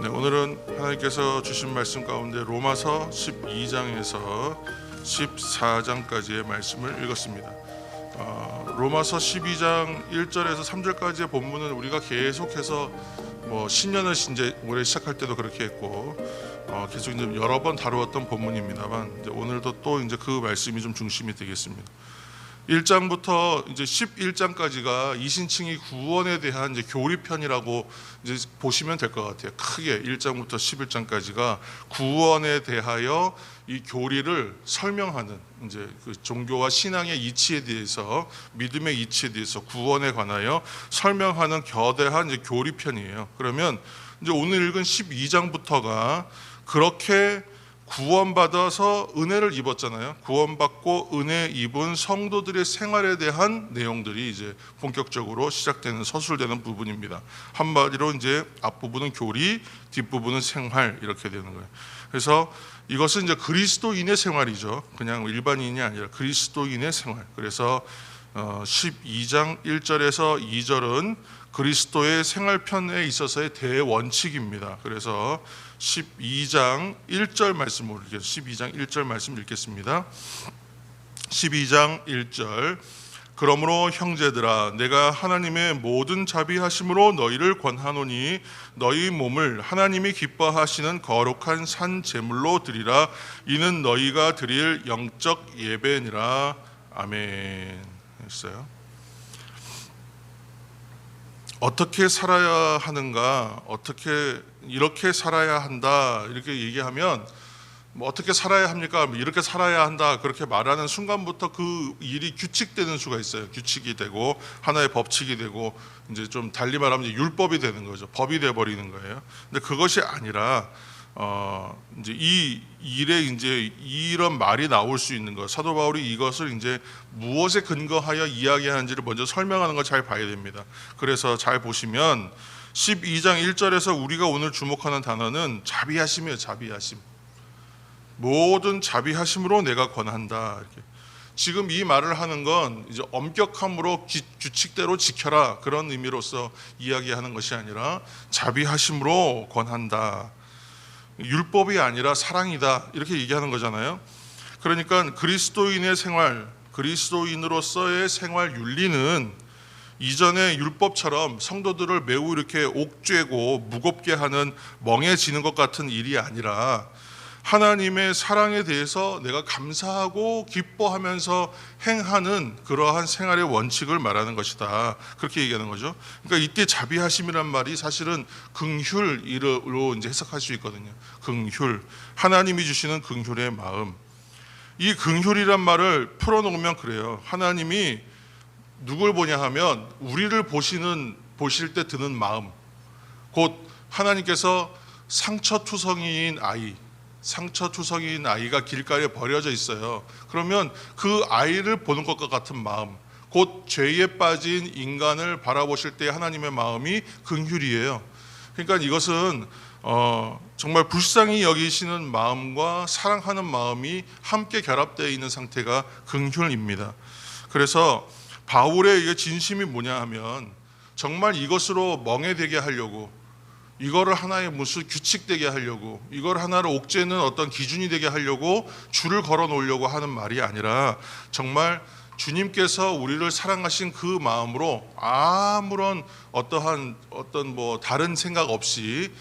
네, 오늘은 하나님께서 주신 말씀 가운데 로마서 12장에서 14장까지의 말씀을 읽었습니다. 로마서 12장 1절에서 3절까지의 본문은 우리가 계속해서 신년을 이제 올해 시작할 때도 그렇게 했고 계속 이제 여러 번 다루었던 본문입니다만 이제 오늘도 또 이제 그 말씀이 좀 중심이 되겠습니다. 1장부터 이제 11장까지가 이신칭의 구원에 대한 이제 교리편이라고 이제 보시면 될 것 같아요. 크게 1장부터 11장까지가 구원에 대하여 이 교리를 설명하는 이제 그 종교와 신앙의 이치에 대해서, 믿음의 이치에 대해서 구원에 관하여 설명하는 거대한 이제 교리편이에요. 그러면 이제 오늘 읽은 12장부터가 그렇게 구원받아서 은혜를 입었잖아요. 구원받고 은혜 입은 성도들의 생활에 대한 내용들이 이제 본격적으로 시작되는, 서술되는 부분입니다. 한마디로 이제 앞부분은 교리, 뒷부분은 생활, 이렇게 되는 거예요. 그래서 이것은 이제 그리스도인의 생활이죠. 그냥 일반인이 아니라 그리스도인의 생활. 그래서 12장 1절에서 2절은 그리스도의 생활편에 있어서의 대원칙입니다. 그래서 12장 1절 말씀을 읽겠습니다. 12장 1절 말씀 읽겠습니다. 12장 1절. 그러므로 형제들아, 내가 하나님의 모든 자비하심으로 너희를 권하노니 너희 몸을 하나님이 기뻐하시는 거룩한 산 제물로 드리라. 이는 너희가 드릴 영적 예배니라. 아멘. 했어요. 어떻게 살아야 하는가, 어떻게 이렇게 살아야 한다, 이렇게 얘기하면 어떻게 살아야 합니까? 이렇게 살아야 한다, 그렇게 말하는 순간부터 그 일이 규칙되는 수가 있어요. 규칙이 되고 하나의 법칙이 되고 이제 좀 달리 말하면 이제 율법이 되는 거죠. 법이 돼 버리는 거예요. 근데 그것이 아니라 이제 이 일에 이제 이런 말이 나올 수 있는 것, 사도 바울이 이것을 이제 무엇에 근거하여 이야기하는지를 먼저 설명하는 걸 잘 봐야 됩니다. 그래서 잘 보시면 12장 1절에서 우리가 오늘 주목하는 단어는 자비하심이에요. 자비하심. 모든 자비하심으로 내가 권한다. 이렇게. 지금 이 말을 하는 건 이제 엄격함으로 규칙대로 지켜라, 그런 의미로서 이야기하는 것이 아니라 자비하심으로 권한다. 율법이 아니라 사랑이다, 이렇게 얘기하는 거잖아요. 그러니까 그리스도인의 생활, 그리스도인으로서의 생활 윤리는 이전의 율법처럼 성도들을 매우 이렇게 옥죄고 무겁게 하는 멍해지는 것 같은 일이 아니라 하나님의 사랑에 대해서 내가 감사하고 기뻐하면서 행하는 그러한 생활의 원칙을 말하는 것이다, 그렇게 얘기하는 거죠. 그러니까 이때 자비하심이란 말이 사실은 긍휼으로 이제 해석할 수 있거든요. 긍휼, 하나님이 주시는 긍휼의 마음. 이 긍휼이란 말을 풀어놓으면 그래요. 하나님이 누굴 보냐 하면 우리를 보실 때 드는 마음, 곧 하나님께서 상처투성이인 아이가 길가에 버려져 있어요. 그러면 그 아이를 보는 것과 같은 마음, 곧 죄에 빠진 인간을 바라보실 때 하나님의 마음이 긍휼이에요. 그러니까 이것은 정말 불쌍히 여기시는 마음과 사랑하는 마음이 함께 결합되어 있는 상태가 긍휼입니다. 그래서 바울의 진심이 뭐냐 하면 정말 이것으로 멍해되게 하려고, 이거를 하나의 무슨 규칙되게 하려고, 이걸 하나를 옥죄는 어떤 기준이 되게 하려고 줄을 걸어 놓으려고 하는 말이 아니라 정말 주님께서 우리를 사랑하신 그 마음으로 아무런 어떤 다른 생각 없이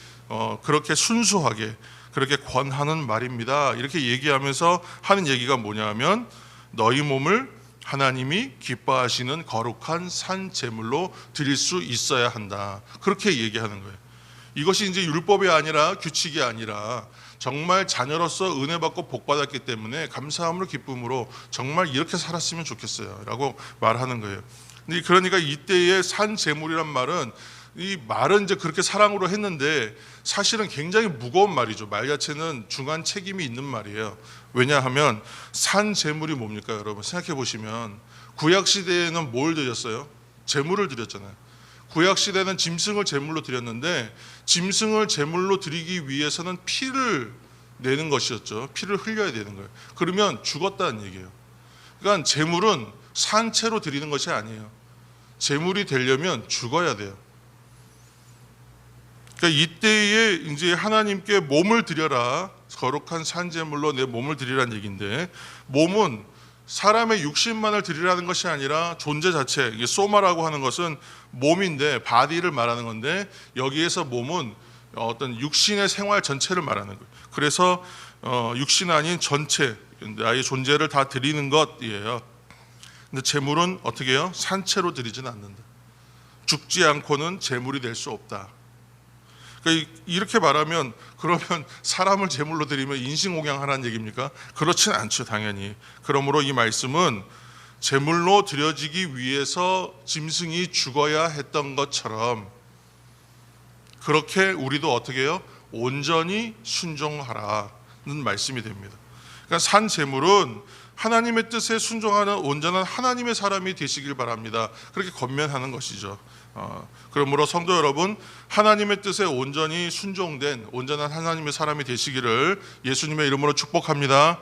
그렇게 순수하게 그렇게 권하는 말입니다, 이렇게 얘기하면서 하는 얘기가 뭐냐 하면 너희 몸을 하나님이 기뻐하시는 거룩한 산 제물로 드릴 수 있어야 한다, 그렇게 얘기하는 거예요. 이것이 이제 율법이 아니라 규칙이 아니라 정말 자녀로서 은혜 받고 복 받았기 때문에 감사함으로 기쁨으로 정말 이렇게 살았으면 좋겠어요 라고 말하는 거예요. 그러니까 이때의 산 제물이란 말은, 이 말은 이제 그렇게 사랑으로 했는데 사실은 굉장히 무거운 말이죠. 말 자체는 중한 책임이 있는 말이에요. 왜냐하면 산 제물이 뭡니까? 여러분 생각해 보시면 구약 시대에는 뭘 드렸어요? 제물을 드렸잖아요. 구약 시대는 짐승을 제물로 드렸는데 짐승을 제물로 드리기 위해서는 피를 내는 것이었죠. 피를 흘려야 되는 거예요. 그러면 죽었다는 얘기예요. 그러니까 제물은 산채로 드리는 것이 아니에요. 제물이 되려면 죽어야 돼요. 그러니까 이때에 이제 하나님께 몸을 드려라, 거룩한 산제물로 내 몸을 드리라는 얘기인데, 몸은 사람의 육신만을 드리라는 것이 아니라 존재 자체, 이게 소마라고 하는 것은 몸인데 바디를 말하는 건데, 여기에서 몸은 어떤 육신의 생활 전체를 말하는 거예요. 그래서 육신 아닌 전체, 나의 존재를 다 드리는 것이에요. 근데 제물은 어떻게 해요? 산채로 드리지는 않는다. 죽지 않고는 제물이 될 수 없다. 그러니까 이렇게 말하면, 그러면 사람을 제물로 드리면 인신공양하라는 얘기입니까? 그렇진 않죠, 당연히. 그러므로 이 말씀은 제물로 드려지기 위해서 짐승이 죽어야 했던 것처럼 그렇게 우리도 어떻게 해요? 온전히 순종하라는 말씀이 됩니다. 그러니까 산 제물은 하나님의 뜻에 순종하는 온전한 하나님의 사람이 되시길 바랍니다. 그렇게 권면하는 것이죠. 그러므로 성도 여러분, 하나님의 뜻에 온전히 순종된 온전한 하나님의 사람이 되시기를 예수님의 이름으로 축복합니다.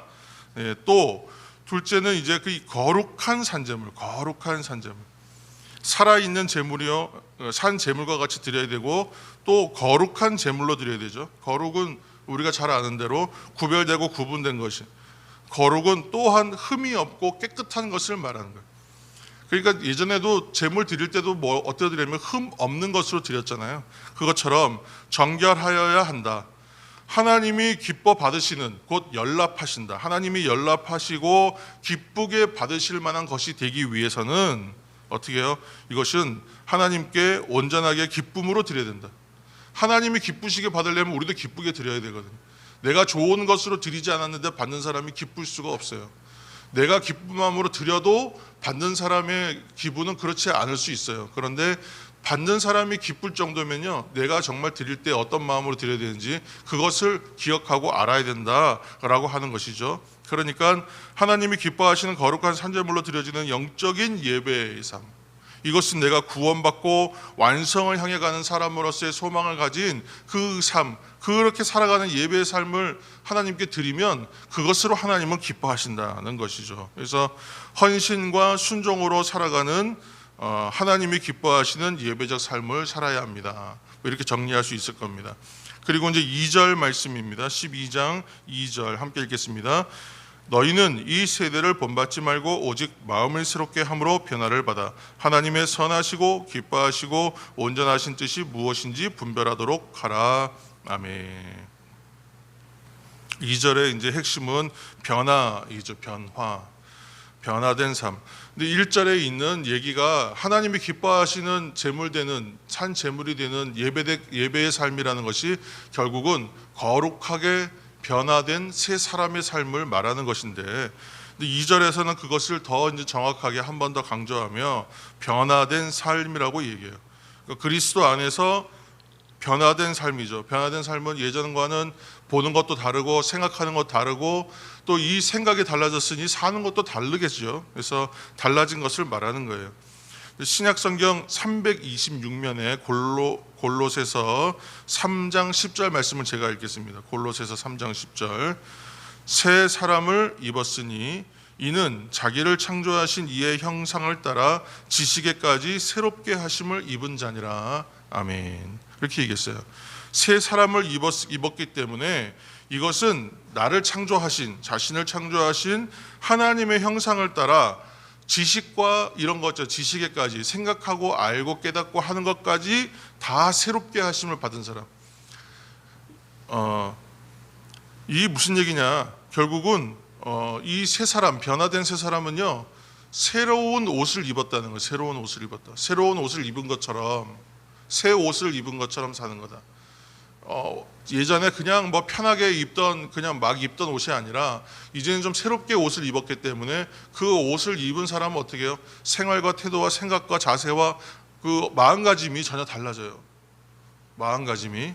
또 둘째는 이제 그 거룩한 산제물, 거룩한 산제물. 살아있는 제물이요, 산 제물과 같이 드려야 되고, 또 거룩한 제물로 드려야 되죠. 거룩은 우리가 잘 아는 대로 구별되고 구분된 것이, 거룩은 또한 흠이 없고 깨끗한 것을 말하는 거예요. 그러니까 예전에도 제물 드릴 때도 뭐 어떻게 드리냐면 흠 없는 것으로 드렸잖아요. 그것처럼 정결하여야 한다. 하나님이 기뻐 받으시는, 곧 연락하신다. 하나님이 연락하시고 기쁘게 받으실 만한 것이 되기 위해서는 어떻게 해요? 이것은 하나님께 온전하게 기쁨으로 드려야 된다. 하나님이 기쁘시게 받으려면 우리도 기쁘게 드려야 되거든요. 내가 좋은 것으로 드리지 않았는데 받는 사람이 기쁠 수가 없어요. 내가 기쁜 마음으로 드려도 받는 사람의 기분은 그렇지 않을 수 있어요. 그런데 받는 사람이 기쁠 정도면요, 내가 정말 드릴 때 어떤 마음으로 드려야 되는지 그것을 기억하고 알아야 된다라고 하는 것이죠. 그러니까 하나님이 기뻐하시는 거룩한 산제물로 드려지는 영적인 예배의 삶, 이것은 내가 구원받고 완성을 향해 가는 사람으로서의 소망을 가진 그 삶, 그렇게 살아가는 예배의 삶을 하나님께 드리면 그것으로 하나님은 기뻐하신다는 것이죠. 그래서 헌신과 순종으로 살아가는 하나님이 기뻐하시는 예배적 삶을 살아야 합니다. 이렇게 정리할 수 있을 겁니다. 그리고 이제 2절 말씀입니다. 12장 2절 함께 읽겠습니다. 너희는 이 세대를 본받지 말고 오직 마음을 새롭게 함으로 변화를 받아 하나님의 선하시고 기뻐하시고 온전하신 뜻이 무엇인지 분별하도록 하라. 아멘. 2절의 이제 핵심은 변화이죠. 변화. 변화된 삶. 근데 1절에 있는 얘기가 하나님이 기뻐하시는 제물되는 산 제물이 되는 예배의 삶이라는 것이 결국은 거룩하게 변화된 새 사람의 삶을 말하는 것인데, 2절에서는 그것을 더 이제 정확하게 한 번 더 강조하며 변화된 삶이라고 얘기해요. 그러니까 그리스도 안에서 변화된 삶이죠. 변화된 삶은 예전과는 보는 것도 다르고 생각하는 것도 다르고 또 이 생각이 달라졌으니 사는 것도 다르겠죠. 그래서 달라진 것을 말하는 거예요. 신약성경 326면에 골로새서 3장 10절 말씀을 제가 읽겠습니다. 골로새서 3장 10절. 새 사람을 입었으니 이는 자기를 창조하신 이의 형상을 따라 지식에까지 새롭게 하심을 입은 자니라. 아멘. 이렇게 얘기했어요. 새 사람을 입었기 때문에 이것은 나를 창조하신, 자신을 창조하신 하나님의 형상을 따라 지식과 이런 것죠, 지식에까지 생각하고 알고 깨닫고 하는 것까지 다 새롭게 하심을 받은 사람. 이 무슨 얘기냐? 결국은 이 새 사람, 변화된 새 사람은요, 새로운 옷을 입었다는 거예요. 새로운 옷을 입었다. 새로운 옷을 입은 것처럼, 새 옷을 입은 것처럼 사는 거다. 예전에 그냥 뭐 편하게 입던, 그냥 막 입던 옷이 아니라 이제는 좀 새롭게 옷을 입었기 때문에 그 옷을 입은 사람은 어떻게 해요? 생활과 태도와 생각과 자세와 그 마음가짐이 전혀 달라져요. 마음가짐이.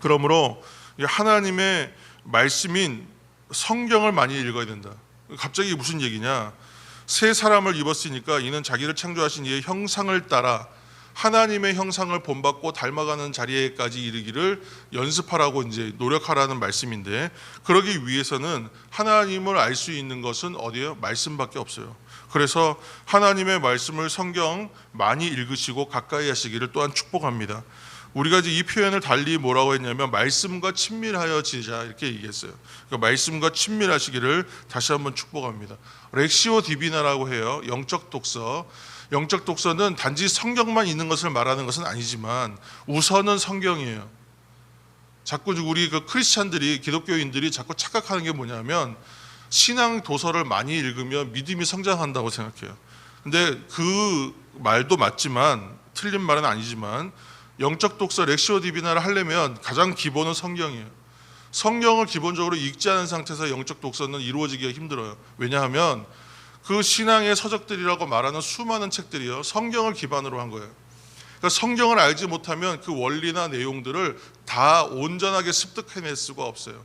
그러므로 하나님의 말씀인 성경을 많이 읽어야 된다. 갑자기 무슨 얘기냐? 새 사람을 입었으니까 이는 자기를 창조하신 이의 형상을 따라 하나님의 형상을 본받고 닮아가는 자리에까지 이르기를 연습하라고 이제 노력하라는 말씀인데, 그러기 위해서는 하나님을 알 수 있는 것은 어디예요? 말씀밖에 없어요. 그래서 하나님의 말씀을 성경 많이 읽으시고 가까이 하시기를 또한 축복합니다. 우리가 이제 이 표현을 달리 뭐라고 했냐면 말씀과 친밀하여 지자 이렇게 얘기했어요. 그러니까 말씀과 친밀하시기를 다시 한번 축복합니다. 렉시오 디비나라고 해요. 영적 독서. 영적 독서는 단지 성경만 있는 것을 말하는 것은 아니지만 우선은 성경이에요. 자꾸 우리 그 크리스찬들이, 기독교인들이 자꾸 착각하는 게 뭐냐면 신앙 도서를 많이 읽으면 믿음이 성장한다고 생각해요. 근데 그 말도 맞지만, 틀린 말은 아니지만, 영적 독서 렉시오 디비나를 하려면 가장 기본은 성경이에요. 성경을 기본적으로 읽지 않은 상태에서 영적 독서는 이루어지기가 힘들어요. 왜냐하면 그 신앙의 서적들이라고 말하는 수많은 책들이요, 성경을 기반으로 한 거예요. 그러니까 성경을 알지 못하면 그 원리나 내용들을 다 온전하게 습득해낼 수가 없어요.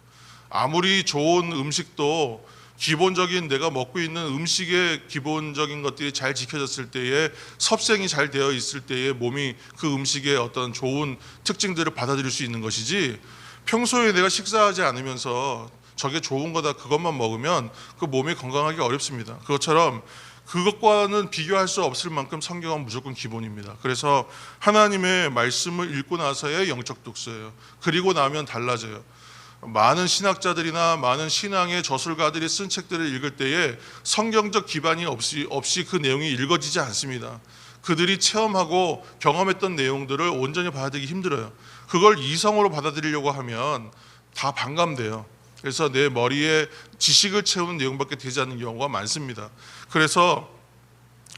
아무리 좋은 음식도 기본적인 내가 먹고 있는 음식의 기본적인 것들이 잘 지켜졌을 때에, 섭생이 잘 되어 있을 때에 몸이 그 음식의 어떤 좋은 특징들을 받아들일 수 있는 것이지, 평소에 내가 식사하지 않으면서 저게 좋은 거다 그것만 먹으면 그 몸이 건강하기 어렵습니다. 그것처럼 그것과는 비교할 수 없을 만큼 성경은 무조건 기본입니다. 그래서 하나님의 말씀을 읽고 나서의 영적 독서예요. 그리고 나면 달라져요. 많은 신학자들이나 많은 신앙의 저술가들이 쓴 책들을 읽을 때에 성경적 기반이 없이 그 내용이 읽어지지 않습니다. 그들이 체험하고 경험했던 내용들을 온전히 받아들이기 힘들어요. 그걸 이성으로 받아들이려고 하면 다 반감돼요. 그래서 내 머리에 지식을 채우는 내용밖에 되지 않는 경우가 많습니다. 그래서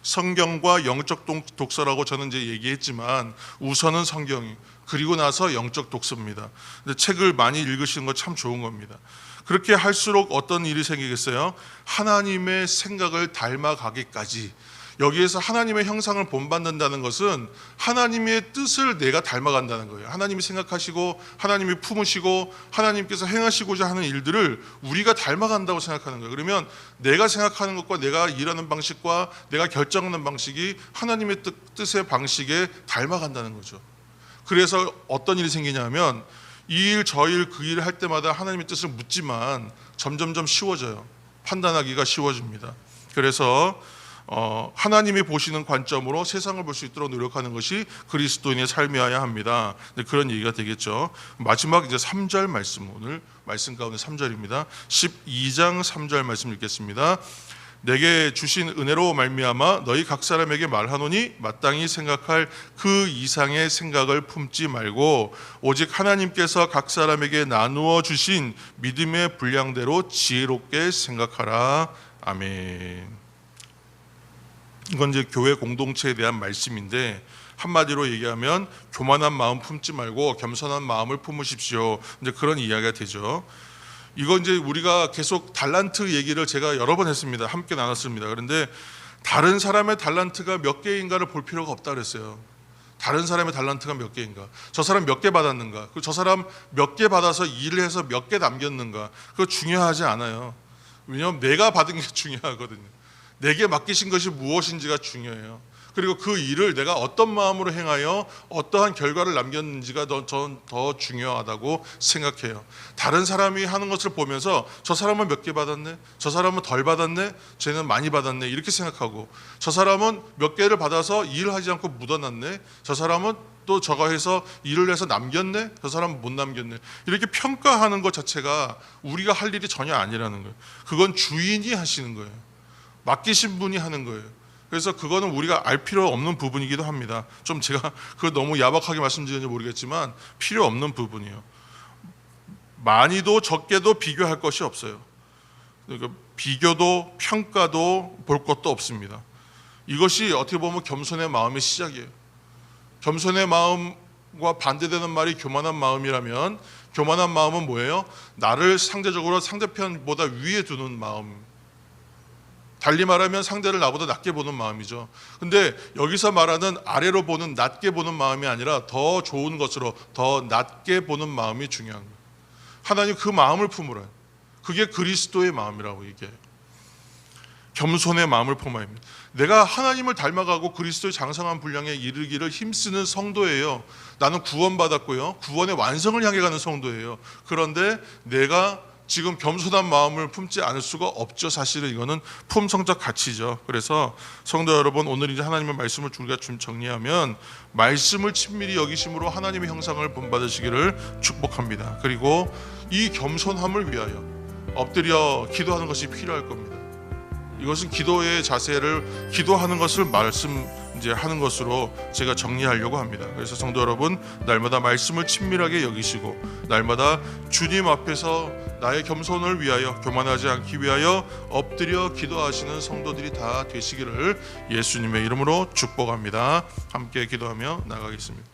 성경과 영적 독서라고 저는 이제 얘기했지만 우선은 성경이, 그리고 나서 영적 독서입니다. 근데 책을 많이 읽으시는 거 참 좋은 겁니다. 그렇게 할수록 어떤 일이 생기겠어요? 하나님의 생각을 닮아가기까지. 여기에서 하나님의 형상을 본받는다는 것은 하나님의 뜻을 내가 닮아간다는 거예요. 하나님이 생각하시고 하나님이 품으시고 하나님께서 행하시고자 하는 일들을 우리가 닮아간다고 생각하는 거예요. 그러면 내가 생각하는 것과 내가 일하는 방식과 내가 결정하는 방식이 하나님의 뜻의 방식에 닮아간다는 거죠. 그래서 어떤 일이 생기냐면 이 일 저 일 그 일을 할 때마다 하나님의 뜻을 묻지만 점점점 쉬워져요. 판단하기가 쉬워집니다. 그래서 하나님이 보시는 관점으로 세상을 볼 수 있도록 노력하는 것이 그리스도인의 삶이어야 합니다. 그런 얘기가 되겠죠. 마지막 이제 3절 말씀, 오늘 말씀 가운데 3절입니다. 12장 3절 말씀 읽겠습니다. 내게 주신 은혜로 말미암아 너희 각 사람에게 말하노니 마땅히 생각할 그 이상의 생각을 품지 말고 오직 하나님께서 각 사람에게 나누어 주신 믿음의 분량대로 지혜롭게 생각하라. 아멘. 이건 이제 교회 공동체에 대한 말씀인데, 한마디로 얘기하면 교만한 마음 품지 말고 겸손한 마음을 품으십시오. 이제 그런 이야기가 되죠. 이건 이제 우리가 계속 달란트 얘기를 제가 여러 번 했습니다. 함께 나눴습니다. 그런데 다른 사람의 달란트가 몇 개인가를 볼 필요가 없다 그랬어요. 다른 사람의 달란트가 몇 개인가, 저 사람 몇 개 받았는가, 그리고 저 사람 몇 개 받아서 일을 해서 몇 개 남겼는가, 그거 중요하지 않아요. 왜냐하면 내가 받은 게 중요하거든요. 내게 맡기신 것이 무엇인지가 중요해요. 그리고 그 일을 내가 어떤 마음으로 행하여 어떠한 결과를 남겼는지가 저는 더 중요하다고 생각해요. 다른 사람이 하는 것을 보면서 저 사람은 몇 개 받았네, 저 사람은 덜 받았네, 쟤는 많이 받았네 이렇게 생각하고, 저 사람은 몇 개를 받아서 일을 하지 않고 묻어놨네, 저 사람은 또 저거 해서 일을 해서 남겼네, 저 사람은 못 남겼네, 이렇게 평가하는 것 자체가 우리가 할 일이 전혀 아니라는 거예요. 그건 주인이 하시는 거예요. 맡기신 분이 하는 거예요. 그래서 그거는 우리가 알 필요 없는 부분이기도 합니다. 좀 제가 그거 너무 야박하게 말씀드리는지 모르겠지만 필요 없는 부분이에요. 많이도 적게도 비교할 것이 없어요. 그러니까 비교도 평가도 볼 것도 없습니다. 이것이 어떻게 보면 겸손의 마음의 시작이에요. 겸손의 마음과 반대되는 말이 교만한 마음이라면, 교만한 마음은 뭐예요? 나를 상대적으로 상대편보다 위에 두는 마음, 달리 말하면 상대를 나보다 낮게 보는 마음이죠. 근데 여기서 말하는 아래로 보는, 낮게 보는 마음이 아니라 더 좋은 것으로 더 낮게 보는 마음이 중요한 거예요. 하나님 그 마음을 품으라. 그게 그리스도의 마음이라고 얘기해요. 겸손의 마음을 품어야 합니다. 내가 하나님을 닮아가고 그리스도의 장성한 분량에 이르기를 힘쓰는 성도예요. 나는 구원받았고요, 구원의 완성을 향해 가는 성도예요. 그런데 내가 지금 겸손한 마음을 품지 않을 수가 없죠. 사실은 이거는 품성적 가치죠. 그래서 성도 여러분, 오늘 이제 하나님의 말씀을 우리가 좀 정리하면, 말씀을 친밀히 여기심으로 하나님의 형상을 본받으시기를 축복합니다. 그리고 이 겸손함을 위하여 엎드려 기도하는 것이 필요할 겁니다. 이것은 기도의 자세를, 기도하는 것을 하는 것으로 제가 정리하려고 합니다. 그래서 성도 여러분, 날마다 말씀을 친밀하게 여기시고 날마다 주님 앞에서 나의 겸손을 위하여, 교만하지 않기 위하여 엎드려 기도하시는 성도들이 다 되시기를 예수님의 이름으로 축복합니다. 함께 기도하며 나가겠습니다.